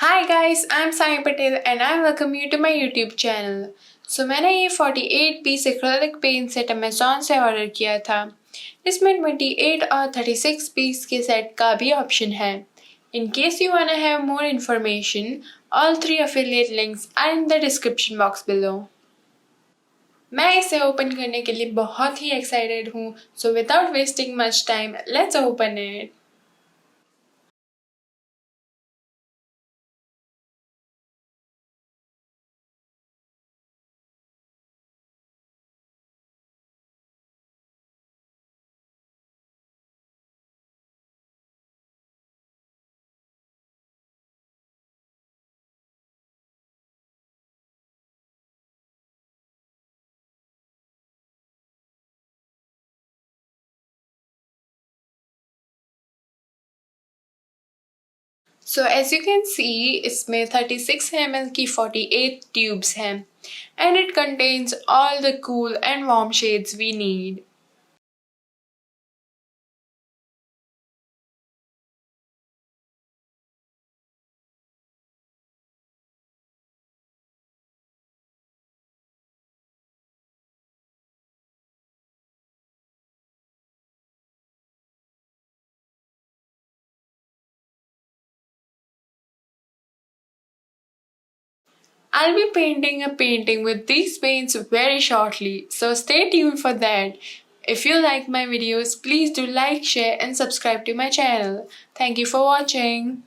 Hi guys, I'm Sai Patel and I welcome you to my YouTube channel. मैंने ये 48 piece acrylic paint set Amazon से order किया था। इसमें 28 और 36 पीस के सेट का भी ऑप्शन है। In case you wanna have more information, all three affiliate links are in the description box below. मैं इसे ओपन करने के लिए बहुत ही एक्साइटेड हूँ, so without wasting much time, let's open it. So as you can see, इसमें 36 ml की 48 tubes हैं and it contains all the cool and warm shades we need. I'll be painting a painting with these paints very shortly, so stay tuned for that. If you like my videos, please do like, share and subscribe to my channel. Thank you for watching.